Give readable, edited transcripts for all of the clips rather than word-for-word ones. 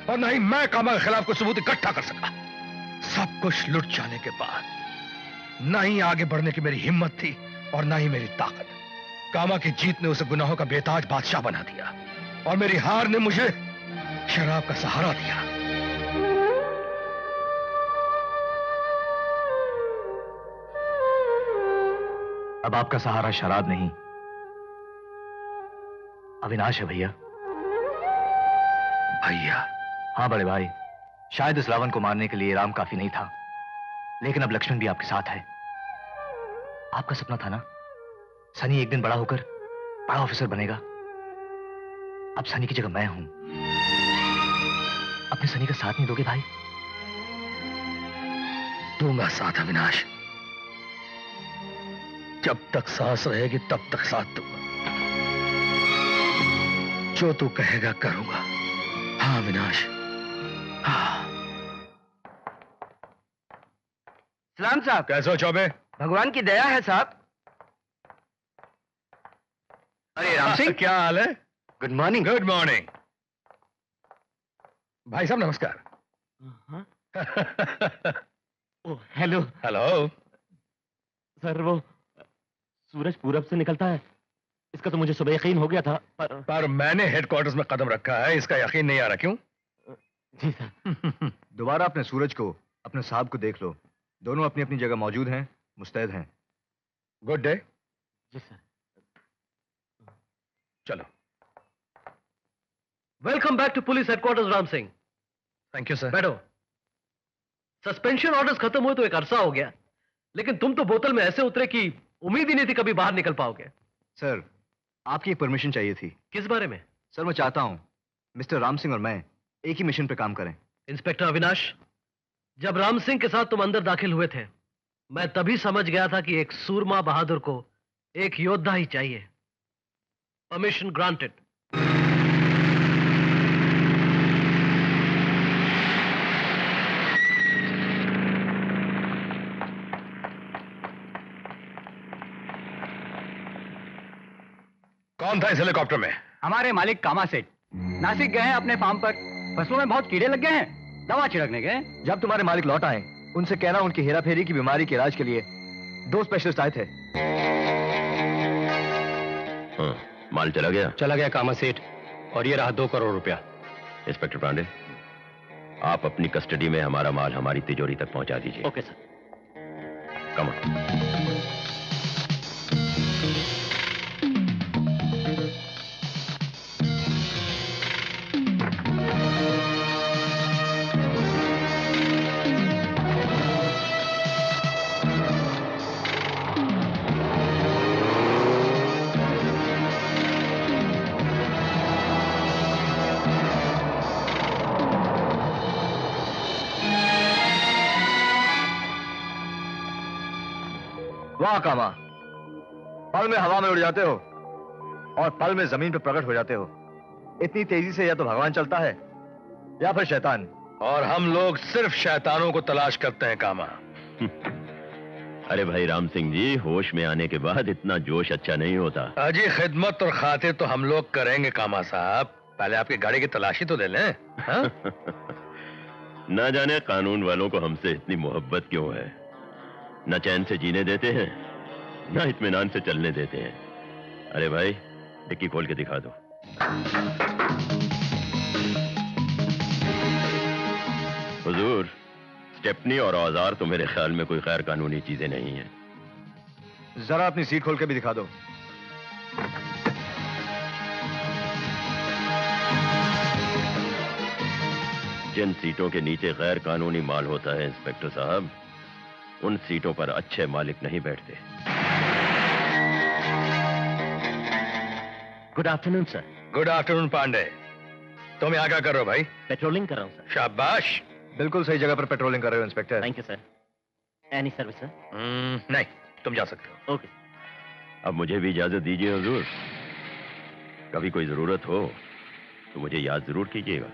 और ना ही मैं कामा के खिलाफ कोई सबूत इकट्ठा कर सका। सब कुछ लुट जाने के बाद ना ही आगे बढ़ने की मेरी हिम्मत थी और ना ही मेरी ताकत। कामा की जीत ने उसे गुनाहों का बेताज बादशाह बना दिया और मेरी हार ने मुझे शराब का सहारा दिया। अब आपका सहारा शराब नहीं, अविनाश है भैया। भैया? हाँ बड़े भाई, शायद इस रावण को मारने के लिए राम काफी नहीं था, लेकिन अब लक्ष्मण भी आपके साथ है। आपका सपना था ना, सनी एक दिन बड़ा होकर बड़ा ऑफिसर बनेगा। अब सनी की जगह मैं हूं। अपने सनी का साथ नहीं दोगे भाई? दूंगा साथ अविनाश, जब तक सांस रहेगी तब तक साथ दूंगा। जो तू कहेगा करूंगा। हाँ अविनाश, हाँ। सलाम साहब। कैसे हो चौबे? भगवान की दया है साहब। अरे राम सिंह, क्या हाल है? Good morning. गुड मॉर्निंग भाई साहब, नमस्कार। हेलो। हेलो। सर वो सूरज पूरब से निकलता है, इसका तो मुझे सुबह यकीन हो गया था, पर मैंने हेडक्वार्टर्स में कदम रखा है, इसका यकीन नहीं आ रहा। क्यों? जी सर। दोबारा अपने सूरज को, अपने साहब को देख लो। दोनों अपनी अपनी जगह मौजूद हैं, मुस्तैद हैं। Good day. जी सर। चलो। Welcome back to police headquarters Ram Singh. Thank you sir. बैठो। सस्पेंशन ऑर्डर्स खत्म हुए तो एक अरसा हो गया, लेकिन तुम तो बोतल में ऐसे उतरे कि उम्मीद ही नहीं थी कभी बाहर निकल पाओगे। सर, आपकी एक परमिशन चाहिए थी। किस बारे में? सर, मैं चाहता हूं मिस्टर राम सिंह और मैं एक ही मिशन पे काम करें। इंस्पेक्टर अविनाश, जब राम सिंह के साथ तुम अंदर दाखिल हुए थे, मैं तभी समझ गया था कि एक सूरमा बहादुर को एक योद्धा ही चाहिए। Permission granted. कौन था इस हेलीकॉप्टर में? हमारे मालिक कामा सेठ नासिक गए हैं अपने फार्म पर। फसलों में बहुत कीड़े लग गए हैं, दवा छिड़कने गए। जब तुम्हारे मालिक लौट आए, उनसे कहना उनकी हेराफेरी की बीमारी के इलाज के लिए 2 स्पेशलिस्ट आए थे। हाँ, माल चला गया? चला गया कामा सेठ, और ये रहा 2 करोड़ रुपया। इंस्पेक्टर पांडे, आप अपनी कस्टडी में हमारा माल हमारी तिजोरी तक पहुंचा दीजिए। Okay sir. Come on. वाह कामा, पल में हवा में उड़ जाते हो और पल में जमीन पर प्रकट हो जाते हो। इतनी तेजी से या तो भगवान चलता है या फिर शैतान। और हम लोग सिर्फ शैतानों को तलाश करते हैं कामा। अरे भाई राम सिंह जी, होश में आने के बाद इतना जोश अच्छा नहीं होता। अजी खिदमत और खातिर तो हम लोग करेंगे कामा साहब, पहले आपकी गाड़ी की तलाशी तो ले लें। हाँ? ना जाने कानून वालों को हमसे इतनी मोहब्बत क्यों है। न चैन से जीने देते हैं, न इत्मीनान से चलने देते हैं। अरे भाई, डिक्की खोल के दिखा दो। हुजूर, स्टेपनी और औजार तो मेरे ख्याल में कोई गैर कानूनी चीजें नहीं हैं। जरा अपनी सीट खोल के भी दिखा दो। जिन सीटों के नीचे गैर कानूनी माल होता है इंस्पेक्टर साहब, उन सीटों पर अच्छे मालिक नहीं बैठते। Good afternoon sir. Good afternoon Pandey. तुम यहाँ क्या कर रहे हो भाई? पेट्रोलिंग कर रहा हूँ सर। शाबाश, बिल्कुल सही जगह पर पेट्रोलिंग कर रहे हो inspector. Thank you sir. Any service sir? नहीं, तुम जा सकते हो। ओके। अब मुझे भी इजाजत दीजिए हुजूर। कभी कोई जरूरत हो तो मुझे याद जरूर कीजिएगा।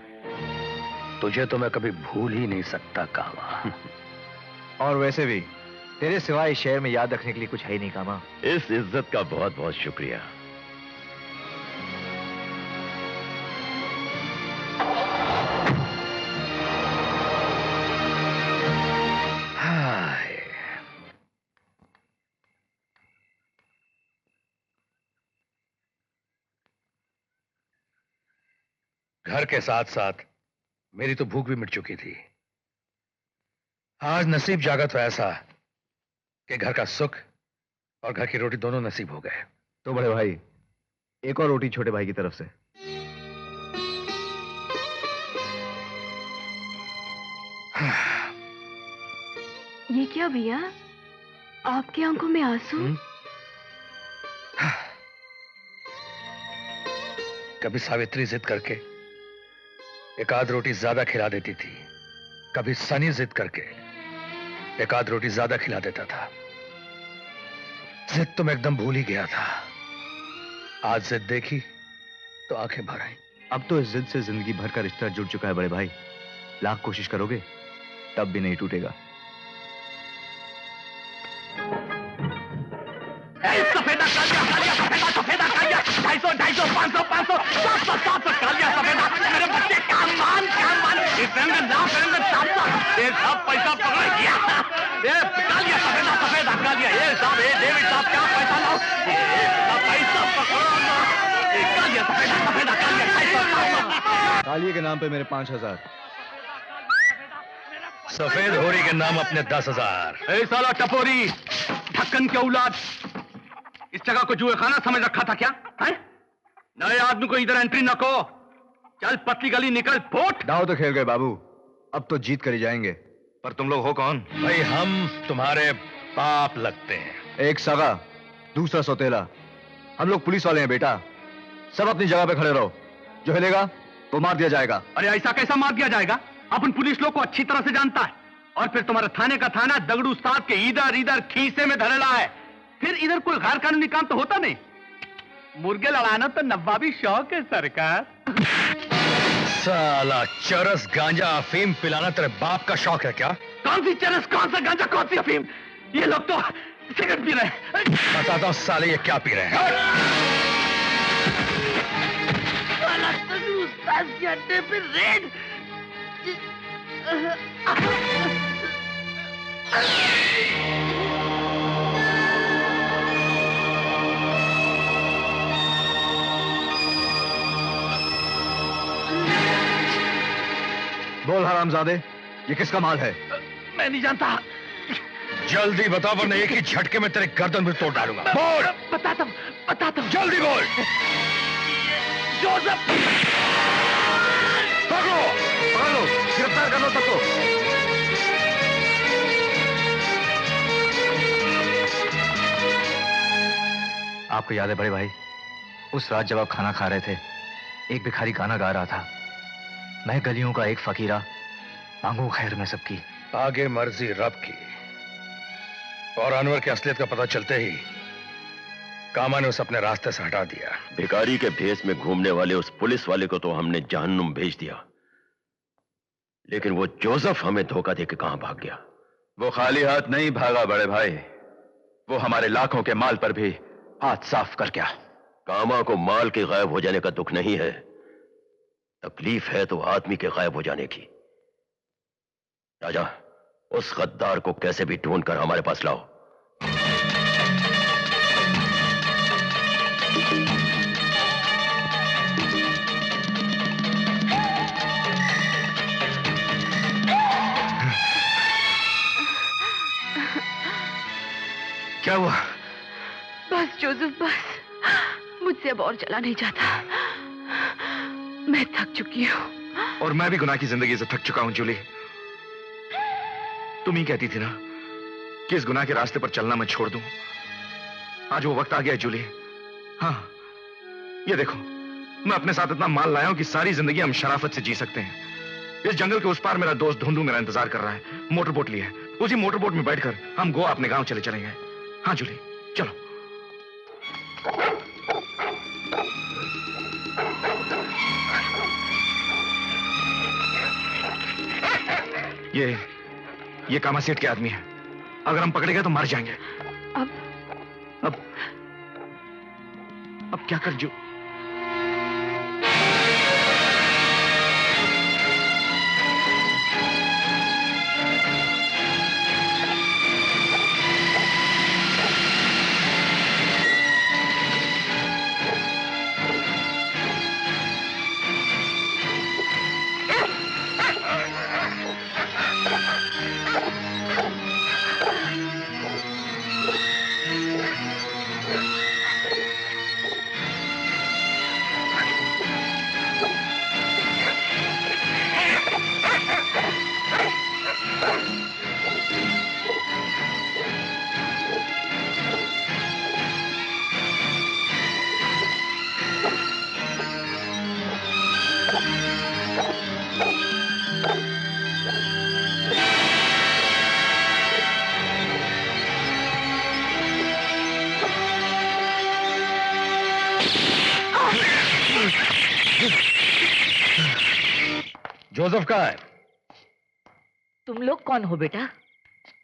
तुझे तो मैं कभी भूल ही नहीं सकता कामा। और वैसे भी तेरे सिवाय इस शहर में याद रखने के लिए कुछ है ही नहीं कामा। इस इज्जत का बहुत बहुत शुक्रिया। घर के साथ साथ मेरी तो भूख भी मिट चुकी थी। आज नसीब जागा तो ऐसा कि घर का सुख और घर की रोटी दोनों नसीब हो गए। तो बड़े भाई, एक और रोटी छोटे भाई की तरफ से। ये क्या भैया, आपकी आंखों में आंसू? कभी सावित्री जिद करके एक आध रोटी ज्यादा खिला देती थी, कभी सनी जिद करके एक आध रोटी ज्यादा खिला देता था। जिद तो मैं एकदम भूल ही गया था। आज जिद देखी तो आंखें भर आई। अब तो इस जिद से जिंदगी भर का रिश्ता जुड़ चुका है बड़े भाई। लाख कोशिश करोगे तब भी नहीं टूटेगा। सफेदा कालिया, सफेदा सफेदा कालिया, 250, 250, 500, 500, 700, 700 कालिया सफेदा। मेरे बच्चे क्या मान ये सब पैसा पकड़ गया। ये कालिया सफेदा सफेदा कालिया, ये साहब, ये डेविड साहब क्या पैसा लाओ, ये सब पैसा पकड़ो ना। ये कालिया सफेदा सफेदा कालिया, 250। कालिए के नाम पे मेरे 5000। सफेद होरी के नाम अपने 10,000। ए साला टपोरी, ढक्कन के औलाद, इस जगह को जुए खाना समझ रखा था क्या? है? नए आदमी को इधर एंट्री न को। चल पतली गली निकल, फुट। दाव तो खेल गए बाबू, अब तो जीत कर ही जाएंगे। पर तुम लोग हो कौन? भाई हम तुम्हारे बाप लगते हैं। एक सगा, दूसरा सौतेला। हम लोग पुलिस वाले हैं बेटा। सब अपनी जगह पे खड़े रहो। जो हिलेगा वो मार दिया जाएगा। अरे ऐसा कैसा मार दिया जाएगा? अपन पुलिस लोग को अच्छी तरह से जानता है। और फिर तुम्हारे थाने का थाना दगड़ू उस्ताद के इधर इधर खीसे में धरेला है। फिर इधर कोई गैर कानूनी काम तो होता नहीं। मुर्गे लड़ाना तो नवाबी शौक है सरकार। साला चरस गांजा अफीम पिलाना तेरे बाप का शौक है क्या? कौन सी चरस, कौन सा गांजा, कौन सी अफीम? ये लोग तो सिगरेट पी रहे हैं। बताता हूँ साले ये क्या पी रहे हैं। साला दगड़ू उस्ताद के अड्डे पे रेड। बोल हरामजादे, ये किसका माल है? मैं नहीं जानता। जल्दी बता वरना एक ही झटके में तेरे गर्दन में तोड़ डालूंगा। बोल। बताता हूँ। जल्दी बोल। जोसेफ, पकड़ो, पकड़ लो, गिरफ्तार कर लो सबको। आपको याद है बड़े भाई, उस रात जब आप खाना खा रहे थे, एक भिखारी गाना गा रहा था, मैं गलियों का एक फकीरा, मांगू खैर में सबकी। आगे मर्जी रब की। और अनवर की असलियत का पता चलते ही कामा ने उसे अपने रास्ते से हटा दिया। भिखारी के भेष में घूमने वाले उस पुलिस वाले को तो हमने जहन्नुम भेज दिया, लेकिन वो जोसेफ हमें धोखा देके कहां भाग गया? वो खाली हाथ नहीं भागा बड़े भाई, वो हमारे लाखों के माल पर भी हाथ साफ कर गया। कामा को माल के गायब हो जाने का दुख नहीं है, तकलीफ है तो आदमी के गायब हो जाने की। राजा, उस गद्दार को कैसे भी ढूंढ कर हमारे पास लाओ। क्या हुआ? बस जोसेफ, बस मुझसे अब और चला नहीं जाता। मैं थक चुकी हूँ। और मैं भी गुनाह की जिंदगी से थक चुका हूं जूली। तुम ही कहती थी ना कि इस गुनाह के रास्ते पर चलना मैं छोड़ दूं। आज वो वक्त आ गया है जूली। हाँ, ये देखो, मैं अपने साथ इतना माल लाया हूं कि सारी जिंदगी हम शराफत से जी सकते हैं। इस जंगल के उस पार मेरा दोस्त ढूंढू मेरा इंतजार कर रहा है। मोटर बोट लिया है, उसी मोटर बोट में बैठकर हम गोवा अपने गांव चले चलेंगे। हाँ जूली, चलो। ये कामा सेठ के आदमी है। अगर हम पकड़े गए तो मर जाएंगे। अब क्या कर जो? जोसेफ कहाँ है? तुम लोग कौन हो बेटा?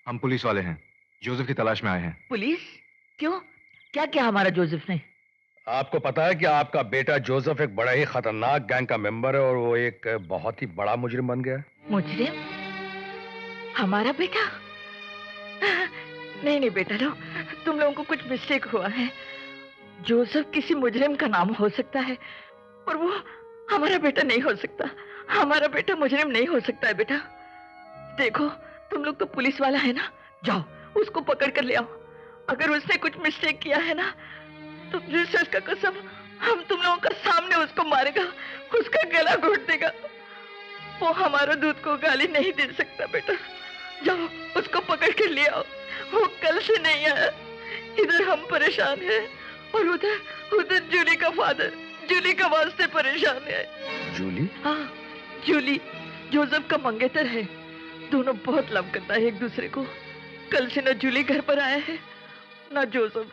हम पुलिस वाले हैं, जोसेफ की तलाश में आए हैं। पुलिस? क्यों? क्या क्या हमारा जोसेफ ने? आपको पता है कि आपका बेटा जोसेफ एक बड़ा ही खतरनाक गैंग का मेंबर है और वो एक बहुत ही बड़ा मुजरिम बन गया है। मुजरिम? हमारा बेटा? नहीं नहीं बेटा लो, तुम लोगों को कुछ मिस्टेक हुआ है। जोसेफ किसी मुजरिम का नाम हो सकता है, पर वो हमारा बेटा नहीं हो सकता। हमारा बेटा मुजरिम नहीं हो सकता है बेटा। देखो, तुम लोग तो पुलिस वाला है ना, जाओ उसको पकड़ कर ले आओ। अगर उसने कुछ मिस्टेक किया है ना, तो जीसस का कसम, हम तुम लोगों का सामने उसको मारेगा, उसका गला घोट देगा। वो हमारा दूध को गाली नहीं दे सकता बेटा। जाओ उसको पकड़ कर ले आओ। वो कल से नहीं आया। इधर हम परेशान हैं और उधर उधर जूली का फादर जूली का वास्ते परेशान है। जूली? हाँ, जूली जोसेफ का मंगेतर है। दोनों बहुत लव करता है एक दूसरे को। कल से ना जूली घर पर आया है ना जोसेफ।